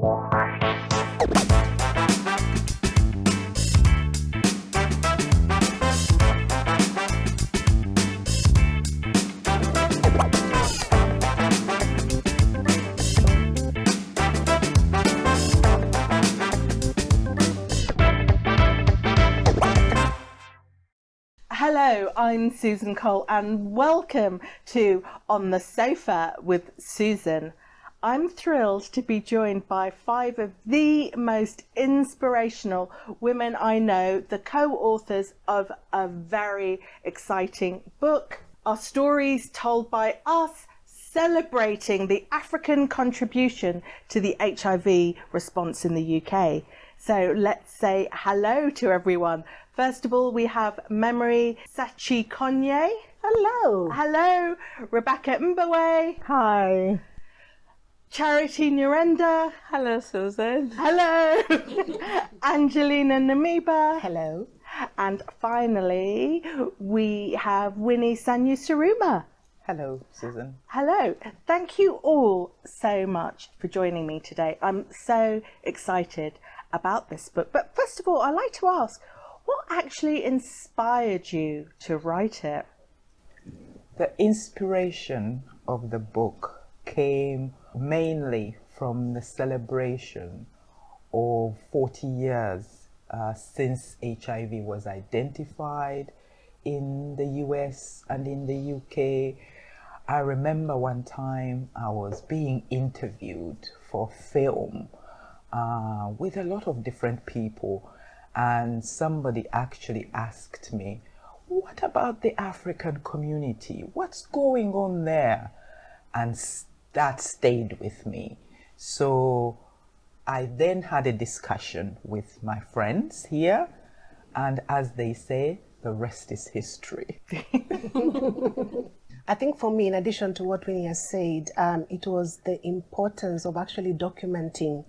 Hello, I'm Susan Cole and welcome to On the Sofa with Susan. I'm thrilled to be joined by 5 of the most inspirational women I know, the co-authors of a very exciting book. Our stories told by us celebrating the African contribution to the HIV response in the UK. So let's say hello to everyone. First of all, we have Memory Sachikonye. Hello. Hello. Rebecca Mbewe. Hi. Charity Nyirenda. Hello, Susan. Hello. Angelina Namiba. Hello. And finally, we have Winnie, Ssanyu, Sseruma. Hello, Susan. Hello. Thank you all so much for joining me today. I'm so excited about this book. But first of all, I'd like to ask, what actually inspired you to write it? The inspiration of the book came mainly from the celebration of 40 years since HIV was identified in the US and in the UK. I remember one time I was being interviewed for film with a lot of different people, and somebody actually asked me, what about the African community? What's going on there? And that stayed with me. So I then had a discussion with my friends here, and as they say, the rest is history. I think for me, in addition to what Winnie has said, it was the importance of actually documenting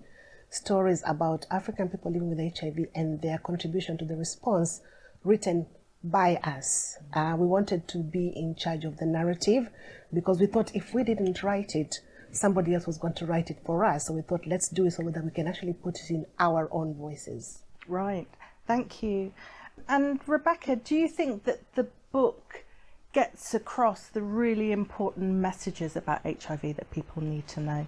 stories about African people living with HIV and their contribution to the response written by us. We wanted to be in charge of the narrative because we thought if we didn't write it, somebody else was going to write it for us. So we thought, let's do it so that we can actually put it in our own voices. Right. Thank you. And Rebecca, do you think that the book gets across the really important messages about HIV that people need to know?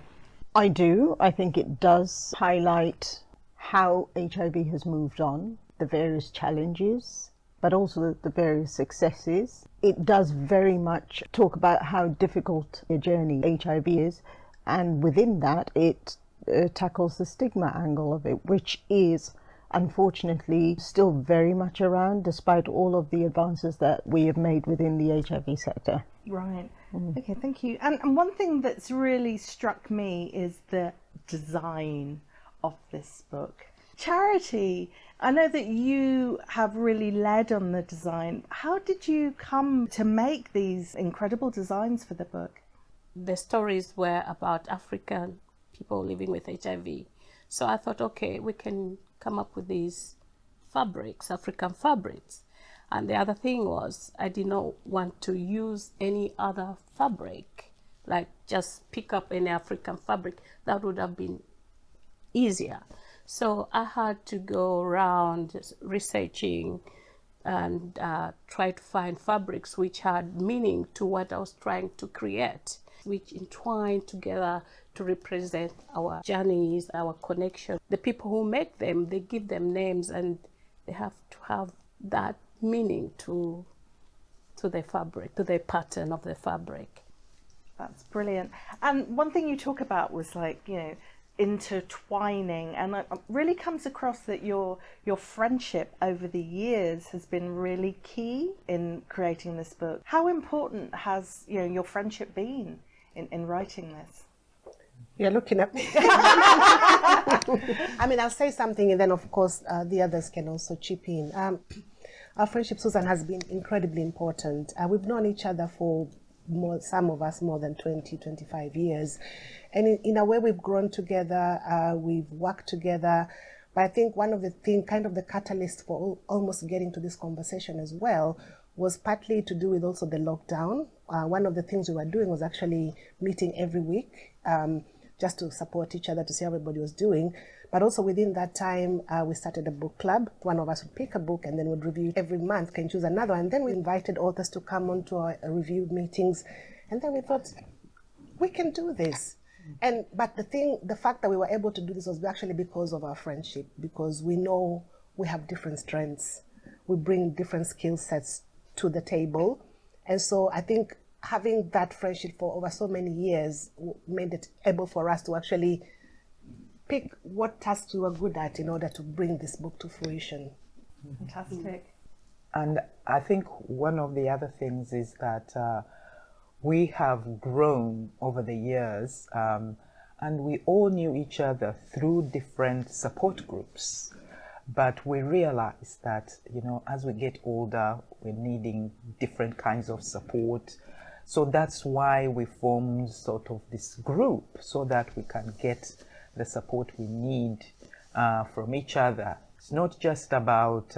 I do. I think it does highlight how HIV has moved on, the various challenges, but also the various successes. It does very much talk about how difficult a journey HIV is, and within that it tackles the stigma angle of it, which is unfortunately still very much around despite all of the advances that we have made within the HIV sector. Right. Okay, thank you. And one thing that's really struck me is the design of this book. Charity, I know that you have really led on the design. How did you come to make these incredible designs for the book? The stories were about African people living with HIV. So I thought, okay, we can come up with these fabrics, African fabrics. And the other thing was, I did not want to use any other fabric, like just pick up any African fabric. That would have been easier. So I had to go around researching and try to find fabrics which had meaning to what I was trying to create, which entwined together to represent our journeys, our connection. The people who make them, they give them names and they have to have that meaning to the fabric, to the pattern of the fabric. That's brilliant. And one thing you talk about was intertwining, and it really comes across that your friendship over the years has been really key in creating this book. How important has your friendship been in writing this? You're looking at me. I mean, I'll say something and then of course the others can also chip in. Our friendship, Susan, has been incredibly important. We've known each other for some of us more than 20, 25 years. And in a way we've grown together, we've worked together. But I think one of the things, kind of the catalyst for almost getting to this conversation as well, was partly to do with also the lockdown. One of the things we were doing was actually meeting every week, just to support each other, to see how everybody was doing. But also within that time, we started a book club. One of us would pick a book and then would review it every month, can choose another. And then we invited authors to come on to our review meetings. And then we thought, we can do this. But the fact that we were able to do this was actually because of our friendship, because we know we have different strengths. We bring different skill sets to the table. And so I think having that friendship for over so many years made it able for us to actually pick what tasks we were good at in order to bring this book to fruition. Fantastic. And I think one of the other things is that we have grown over the years, and we all knew each other through different support groups. But we realized that, as we get older, we're needing different kinds of support. So that's why we formed sort of this group, so that we can get the support we need from each other. It's not just about,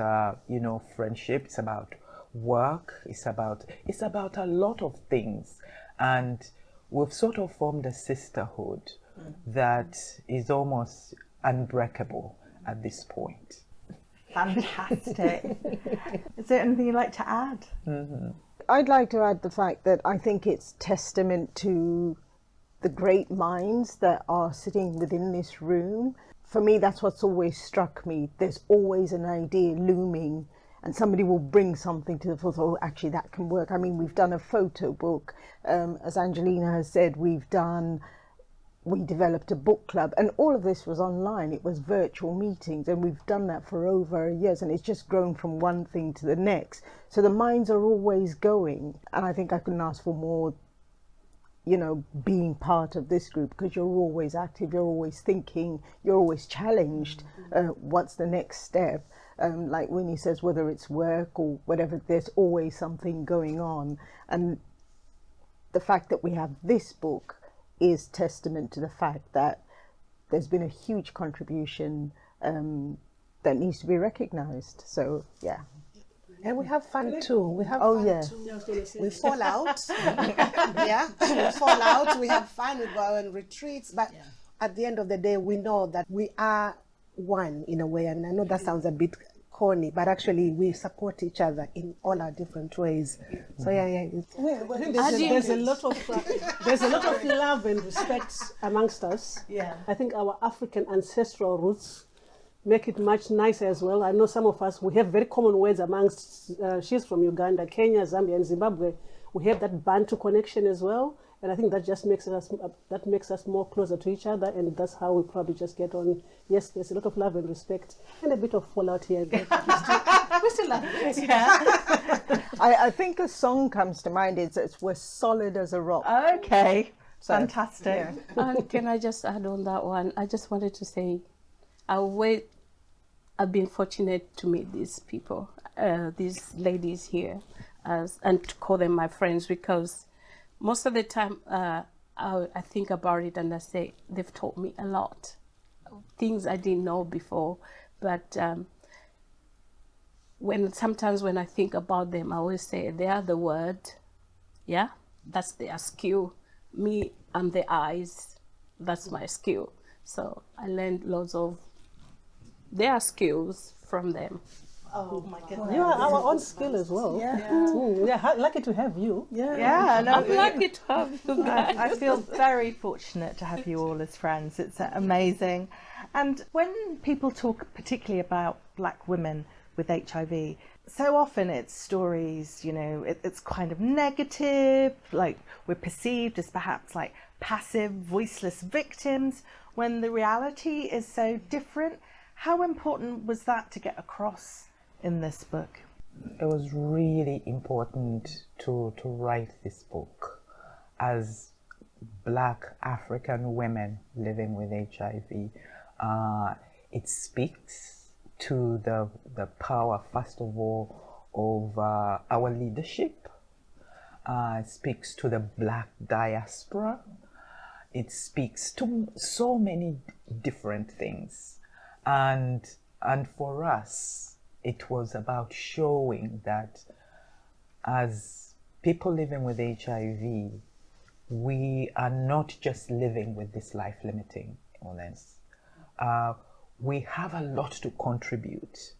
friendship. It's about work. It's about a lot of things. And we've sort of formed a sisterhood that is almost unbreakable at this point. Fantastic. Is there anything you'd like to add? Mm-hmm. I'd like to add the fact that I think it's testament to the great minds that are sitting within this room. For me, that's what's always struck me. There's always an idea looming, and somebody will bring something to the forefront. Oh, actually, that can work. I mean, we've done a photo book. As Angelina has said, we developed a book club, and all of this was online. It was virtual meetings, and we've done that for over years, and it's just grown from one thing to the next. So the minds are always going, and I think I couldn't ask for more, being part of this group, because you're always active, you're always thinking, you're always challenged. What's the next step? Like Winnie says, whether it's work or whatever, there's always something going on. And the fact that we have this book is testament to the fact that there's been a huge contribution that needs to be recognized. So, yeah. And we have fun too. We have Oh, fun yeah. too. We fall out. Yeah, we fall out. We have fun. We go on retreats. But at the end of the day, we know that we are one in a way. And I know that sounds a bit corny, but actually we support each other in all our different ways. So I think there's a lot of love and respect amongst us. Yeah. I think our African ancestral roots make it much nicer as well. I know some of us, we have very common words amongst, she's from Uganda, Kenya, Zambia, and Zimbabwe. We have that Bantu connection as well. And I think that just makes us more closer to each other, and that's how we probably just get on. Yes, there's a lot of love and respect, and a bit of fallout here. But we still love it. Yeah. I think a song comes to mind. It's We're Solid as a Rock. Okay. Fantastic. And can I just add on that one? I just wanted to say, I've been fortunate to meet these people, these ladies here, and to call them my friends, because most of the time I think about it and I say they've taught me a lot, things I didn't know before. But sometimes when I think about them, I always say they are the word, yeah, that's their skill. Me, I'm the eyes, that's my skill. So I learned lots of their skills from them. Oh my goodness. You are our own skill as well. Yeah. Lucky to have you. Yeah, no, I'm lucky to have you guys. I feel very fortunate to have you all as friends. It's amazing. And when people talk particularly about Black women with HIV, so often it's stories, it's kind of negative, like we're perceived as perhaps like passive, voiceless victims, when the reality is so different. How important was that to get across in this book? It was really important to write this book as Black African women living with HIV. It speaks to the power, first of all, of our leadership. It speaks to the Black diaspora. It speaks to so many different things. And for us, it was about showing that as people living with HIV, we are not just living with this life-limiting illness. We have a lot to contribute.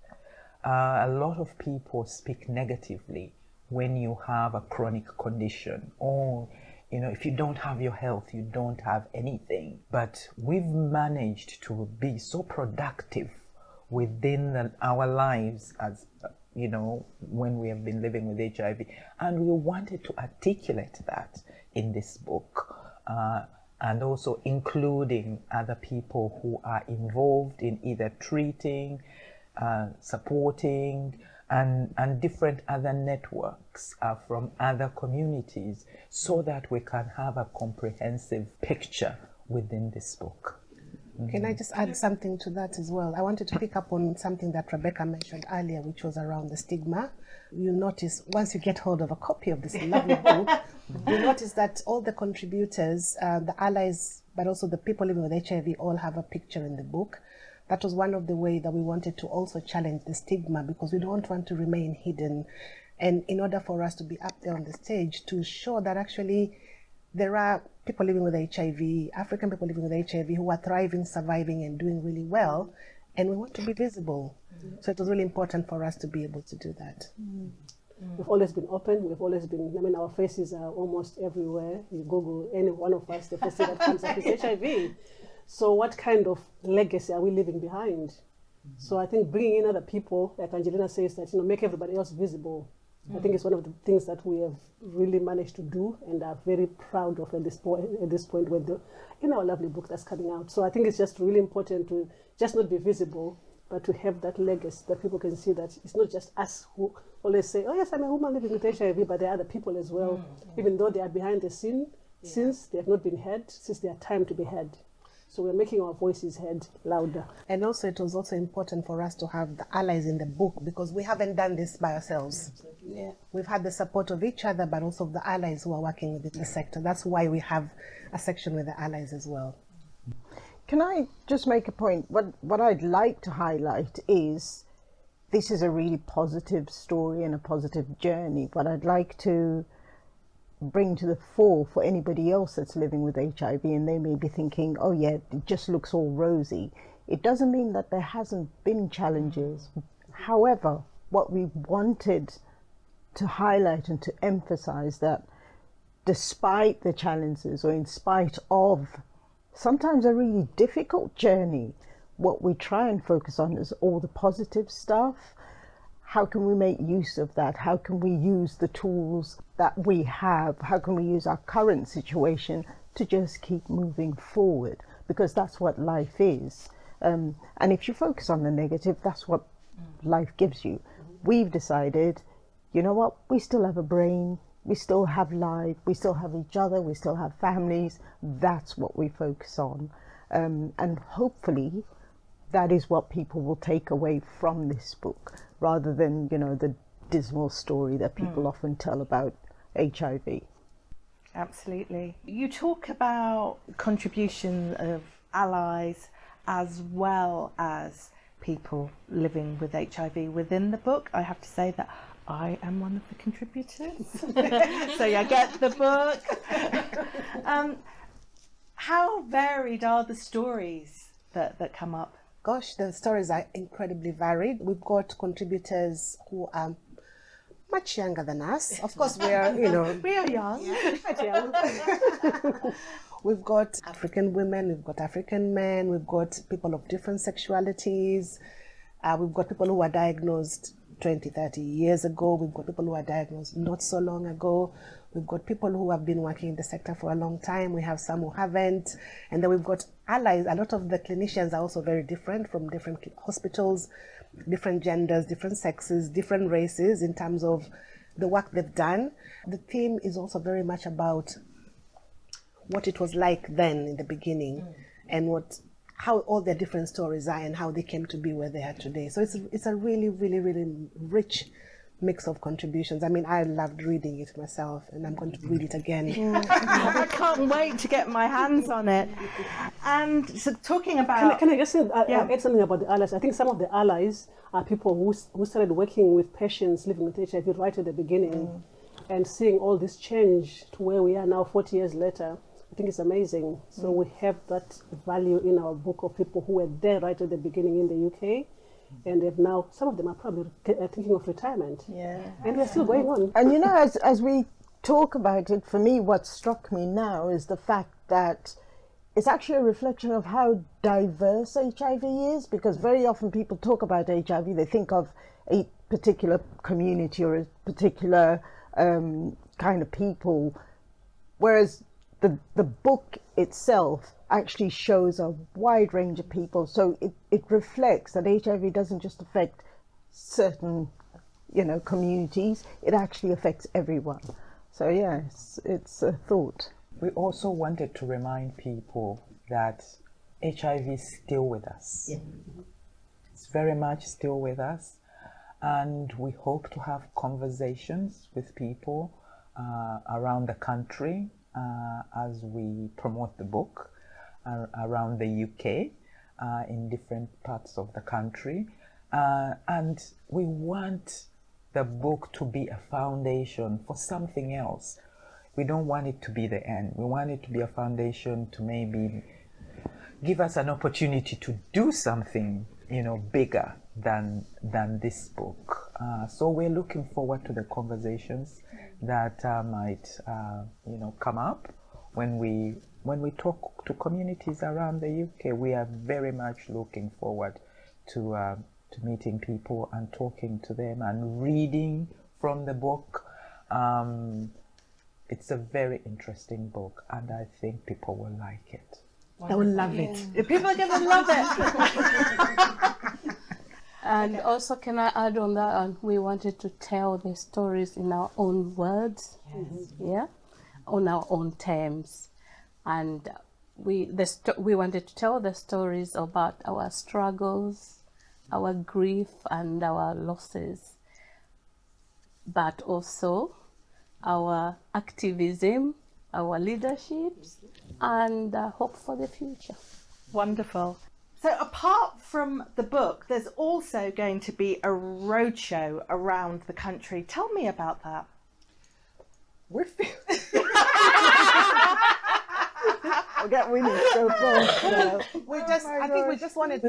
A lot of people speak negatively when you have a chronic condition, or if you don't have your health, you don't have anything. But we've managed to be so productive within our lives, as when we have been living with HIV, and we wanted to articulate that in this book, and also including other people who are involved in either treating, supporting, and different other networks from other communities, so that we can have a comprehensive picture within this book. Can I just add something to that as well? I wanted to pick up on something that Rebecca mentioned earlier, which was around the stigma. You'll notice, once you get hold of a copy of this lovely book, you'll notice that all the contributors, the allies, but also the people living with HIV, all have a picture in the book. That was one of the ways that we wanted to also challenge the stigma, because we don't want to remain hidden. And in order for us to be up there on the stage to show that actually there are people living with HIV, African people living with HIV, who are thriving, surviving, and doing really well, and we want to be visible. So it was really important for us to be able to do that. We've always been open. We've always been, our faces are almost everywhere. You Google any one of us, the first thing that comes up is HIV. So what kind of legacy are we leaving behind? So I think bringing in other people, like Angelina says, that make everybody else visible. I think it's one of the things that we have really managed to do and are very proud of at this point with in our lovely book that's coming out. So I think it's just really important to just not be visible, but to have that legacy that people can see that it's not just us who always say, oh yes, I'm a woman living with HIV, but there are other people as well, even though they are behind the scene, since they have not been heard, since they are time to be heard. So we're making our voices heard louder. And also it was also important for us to have the allies in the book, because we haven't done this by ourselves. Yeah. We've had the support of each other, but also of the allies who are working within the sector. That's why we have a section with the allies as well. Can I just make a point? What I'd like to highlight is this is a really positive story and a positive journey. What I'd like to bring to the fore for anybody else that's living with HIV, and they may be thinking, oh yeah, it just looks all rosy. It doesn't mean that there hasn't been challenges. However, what we wanted to highlight and to emphasize that despite the challenges, or in spite of sometimes a really difficult journey, what we try and focus on is all the positive stuff. How can we make use of that? How can we use the tools that we have? How can we use our current situation to just keep moving forward? Because that's what life is. And if you focus on the negative, that's what life gives you. We've decided, you know what? We still have a brain. We still have life. We still have each other. We still have families. That's what we focus on. And hopefully that is what people will take away from this book, rather than, the dismal story that people often tell about HIV. Absolutely. You talk about contribution of allies as well as people living with HIV within the book. I have to say that I am one of the contributors. So yeah, get the book. How varied are the stories that come up? Gosh, the stories are incredibly varied. We've got contributors who are much younger than us. Of course, we are, We are young. We've got African women, we've got African men, we've got people of different sexualities. We've got people who were diagnosed 20, 30 years ago. We've got people who were diagnosed not so long ago. We've got people who have been working in the sector for a long time. We have some who haven't. And then we've got allies. A lot of the clinicians are also very different, from different hospitals, different genders, different sexes, different races in terms of the work they've done. The theme is also very much about what it was like then in the beginning, and how all their different stories are and how they came to be where they are today. So it's a really, really, really rich mix of contributions. I mean, I loved reading it myself, and I'm going to read it again. I can't wait to get my hands on it. And so talking about... Can I just say, add something about the allies? I think some of the allies are people who started working with patients living with HIV right at the beginning. and seeing all this change to where we are now 40 years later, I think it's amazing. So we have that value in our book of people who were there right at the beginning in the UK, and they've now, some of them are probably thinking of retirement. Yeah. And we're still going on. And you know, as we talk about it, for me, what struck me now is the fact that it's actually a reflection of how diverse HIV is, because very often people talk about HIV, they think of a particular community or a particular kind of people, whereas the book itself actually shows a wide range of people. So it reflects that HIV doesn't just affect certain, communities, it actually affects everyone. So yes, it's a thought. We also wanted to remind people that HIV is still with us. Yeah. It's very much still with us, and we hope to have conversations with people around the country as we promote the book around the UK, in different parts of the country. And we want the book to be a foundation for something else. We don't want it to be the end. We want it to be a foundation to maybe give us an opportunity to do something, bigger than this book. So we're looking forward to the conversations that might, come up when we talk to communities around the UK. We are very much looking forward to meeting people and talking to them and reading from the book. It's a very interesting book, and I think people will like it. I will love it. People are going to love it. And also, can I add on that? We wanted to tell the stories in our own words, yeah, on our own terms, and we wanted to tell the stories about our struggles, our grief, and our losses, but also our activism, our leaderships, and hope for the future. Wonderful. So apart from the book, there's also going to be a roadshow around the country. Tell me about that. I'll get Winnie so far. We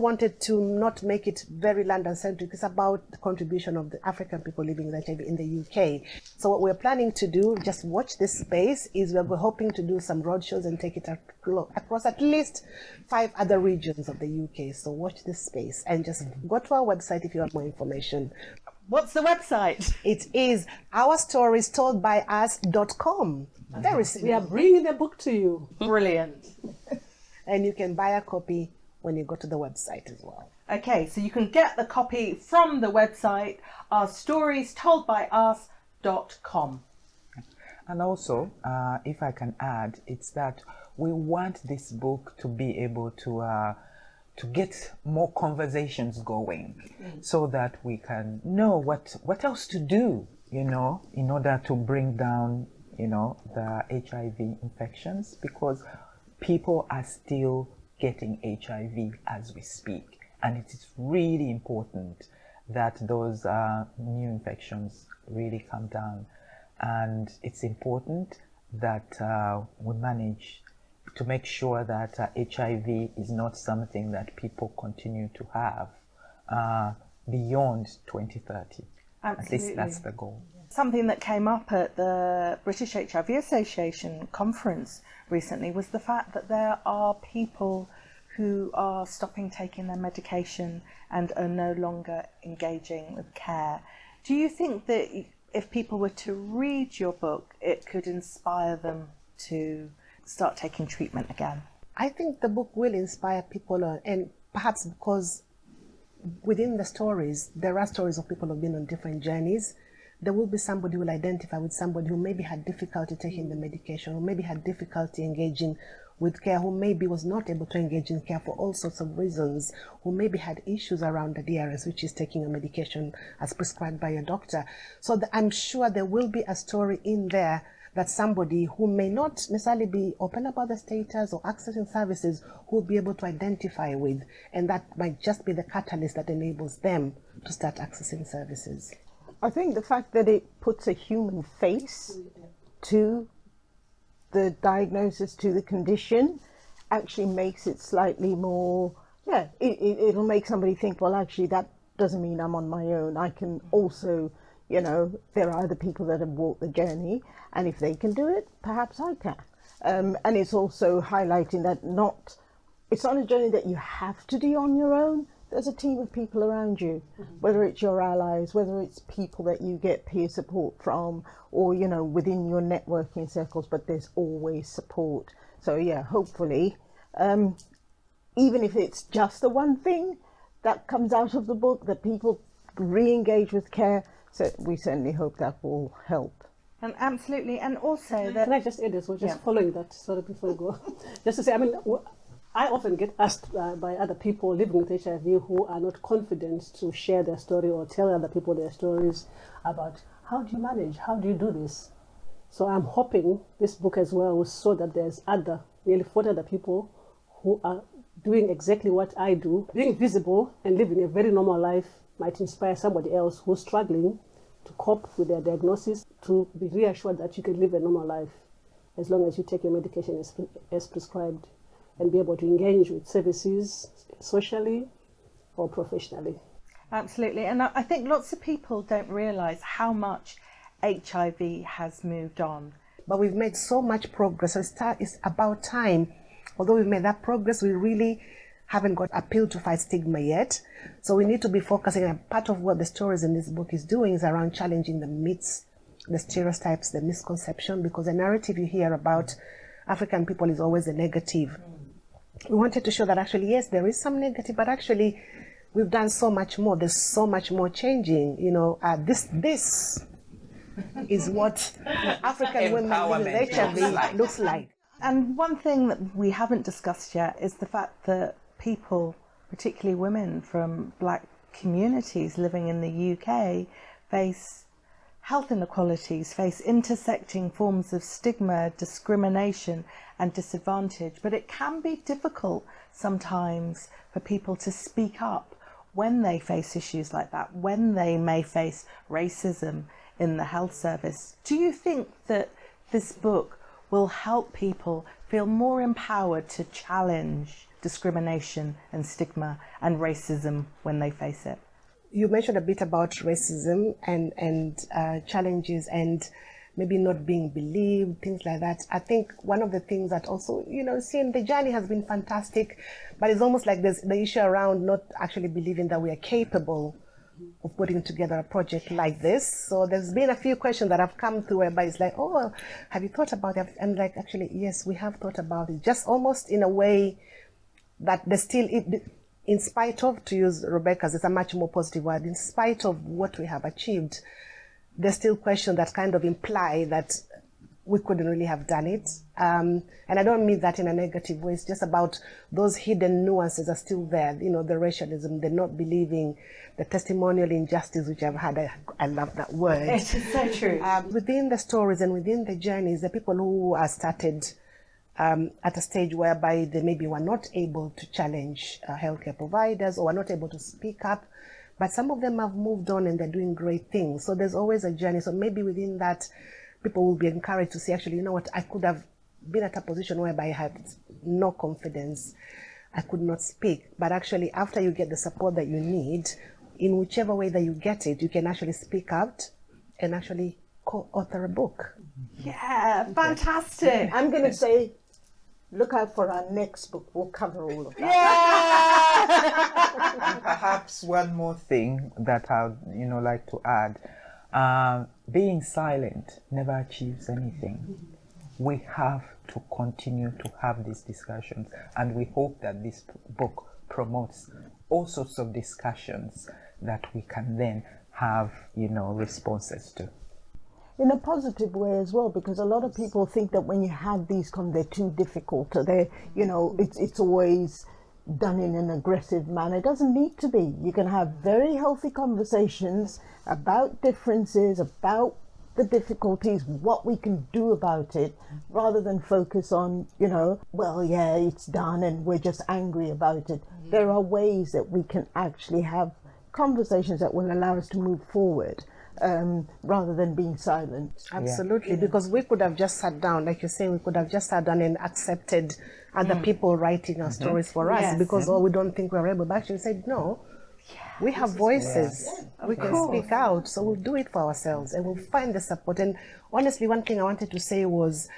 wanted to not make it very London-centric. It's about the contribution of the African people living with HIV in the UK. So what we're planning to do, just watch this space, is we're hoping to do some roadshows and take it across at least 5 other regions of the UK. So watch this space and just go to our website if you want more information. What's the website? It is ourstoriestoltbyus.com. Very simple. We are bringing the book to you. Brilliant. And you can buy a copy when you go to the website as well. Okay, so you can get the copy from the website, ourstoriestoltbyus.com. And also, if I can add, it's that we want this book to be able to get more conversations going, so that we can know what else to do, in order to bring down, the HIV infections, because people are still getting HIV as we speak. And it is really important that those new infections really come down. And it's important that we manage to make sure that HIV is not something that people continue to have beyond 2030. Absolutely. At least that's the goal. Something that came up at the British HIV Association conference recently was the fact that there are people who are stopping taking their medication and are no longer engaging with care. Do you think that if people were to read your book, it could inspire them to start taking treatment again? I think the book will inspire people, and perhaps because within the stories, there are stories of people who have been on different journeys. There will be somebody who will identify with somebody who maybe had difficulty taking the medication, who maybe had difficulty engaging with care, who maybe was not able to engage in care for all sorts of reasons, who maybe had issues around the DRS, which is taking a medication as prescribed by a doctor. So I'm sure there will be a story in there that somebody who may not necessarily be open about the status or accessing services will be able to identify with, and that might just be the catalyst that enables them to start accessing services. I think the fact that it puts a human face to the diagnosis, to the condition, actually makes it slightly more, it'll make somebody think, well, actually, that doesn't mean I'm on my own. I can also, there are other people that have walked the journey, and if they can do it, perhaps I can. And it's also highlighting that it's not a journey that you have to do on your own. There's a team of people around you, whether it's your allies, whether it's people that you get peer support from, or, within your networking circles, but there's always support. So yeah, hopefully, even if it's just the one thing that comes out of the book, that people re-engage with care, so we certainly hope that will help. And absolutely, and also that... Can I just add as well, following that, sorry, before you go, just to say, I often get asked by other people living with HIV who are not confident to share their story or tell other people their stories about how do you manage, how do you do this? So I'm hoping this book as well will show that there's nearly 40 other people who are doing exactly what I do. Being visible and living a very normal life might inspire somebody else who's struggling to cope with their diagnosis, to be reassured that you can live a normal life as long as you take your medication as prescribed, and be able to engage with services socially or professionally. Absolutely, and I think lots of people don't realise how much HIV has moved on. But we've made so much progress, so it's about time. Although we've made that progress, we really haven't got a pill to fight stigma yet. So we need to be focusing, and part of what the stories in this book is doing is around challenging the myths, the stereotypes, the misconception, because the narrative you hear about African people is always a negative. We wanted to show that actually, yes, there is some negative, but actually we've done so much more. There's so much more changing. This is what African women with HIV looks like. And one thing that we haven't discussed yet is the fact that people, particularly women from black communities living in the UK, face health inequalities, face intersecting forms of stigma, discrimination and disadvantage. But it can be difficult sometimes for people to speak up when they face issues like that, when they may face racism in the health service. Do you think that this book will help people feel more empowered to challenge discrimination and stigma and racism when they face it? You mentioned a bit about racism and challenges and maybe not being believed, things like that. I think one of the things that also, seeing the journey has been fantastic, but it's almost like there's the issue around not actually believing that we are capable of putting together a project like this. So there's been a few questions that have come through whereby it's like, oh, have you thought about it? And like, actually, yes, we have thought about it, just almost in a way that there's still, in spite of, to use Rebecca's, it's a much more positive word, in spite of what we have achieved, there's still questions that kind of imply that we couldn't really have done it. And I don't mean that in a negative way. It's just about those hidden nuances are still there. The racialism, the not believing, the testimonial injustice, which I've had. I love that word. It is so true. Within the stories and within the journeys, the people who are started at a stage whereby they maybe were not able to challenge healthcare providers or were not able to speak up, but some of them have moved on and they're doing great things. So there's always a journey. So maybe within that, people will be encouraged to say, actually, you know what, I could have been at a position whereby I had no confidence, I could not speak. But actually, after you get the support that you need, in whichever way that you get it, you can actually speak out and actually co-author a book. Yeah, fantastic. I'm going to say, look out for our next book. We'll cover all of that. Yeah! And perhaps one more thing that I'd like to add. Being silent never achieves anything. We have to continue to have these discussions, and we hope that this book promotes all sorts of discussions that we can then have, responses to. In a positive way as well, because a lot of people think that when you have these they're too difficult, or it's always done in an aggressive manner. It doesn't need to be. You can have very healthy conversations about differences, about the difficulties, what we can do about it, rather than focus on, it's done and we're just angry about it. There are ways that we can actually have conversations that will allow us to move forward. rather than being silent. Absolutely, because we could have just sat down, like you're saying, we could have just sat down and accepted other people writing our stories for us because we don't think we're able. But actually said, no, we have voices. We can speak out, so we'll do it for ourselves and we'll find the support. And honestly, one thing I wanted to say was,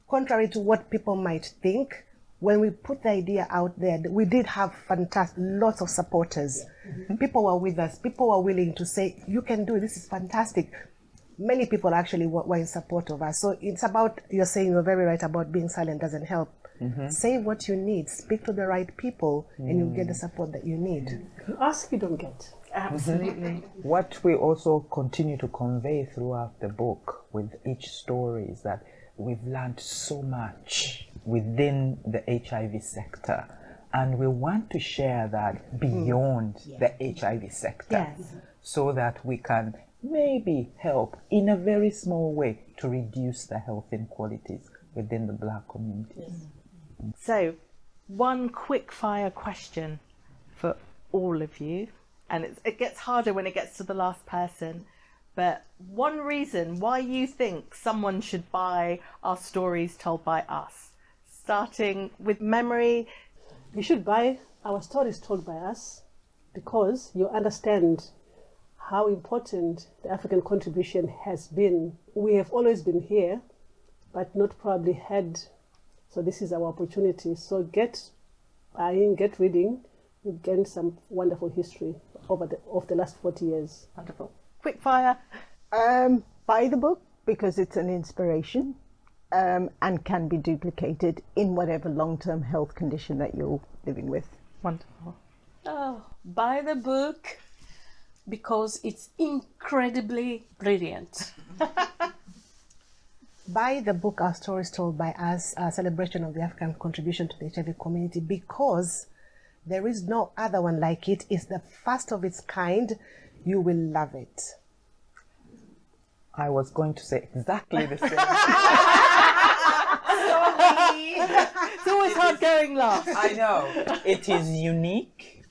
contrary to what people might think, when we put the idea out there, we did have lots of supporters. People were with us. People were willing to say, you can do it. This is fantastic. Many people actually were in support of us. So it's about, you're saying, you're very right about being silent doesn't help. Say what you need. Speak to the right people and you'll get the support that you need. You ask, you don't get. Absolutely. What we also continue to convey throughout the book with each story is that we've learned so much within the HIV sector, and we want to share that beyond the HIV sector, so that we can maybe help in a very small way to reduce the health inequalities within the Black communities. So, one quick fire question for all of you, and it gets harder when it gets to the last person, but one reason why you think someone should buy our stories told by us, starting with Memory. You should buy our stories told by us because you understand how important the African contribution has been. We have always been here, but not probably had. So this is our opportunity. So get buying, get reading. You gain some wonderful history of the last 40 years. Wonderful. Quick fire. Buy the book because it's an inspiration and can be duplicated in whatever long-term health condition that you're living with. Wonderful. Oh, buy the book because it's incredibly brilliant. Buy the book, Our Stories Told by Us, a celebration of the African contribution to the HIV community, because there is no other one like it. It's the first of its kind. You will love it. I was going to say exactly the same. It's always hard going last. I know. It is unique.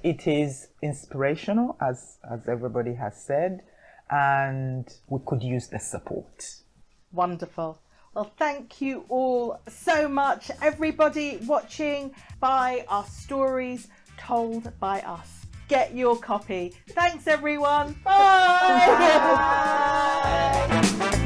It is inspirational, as everybody has said, and we could use the support. Wonderful. Well, thank you all so much. Everybody watching, buy our stories told by us. Get your copy. Thanks, everyone. Bye. Bye.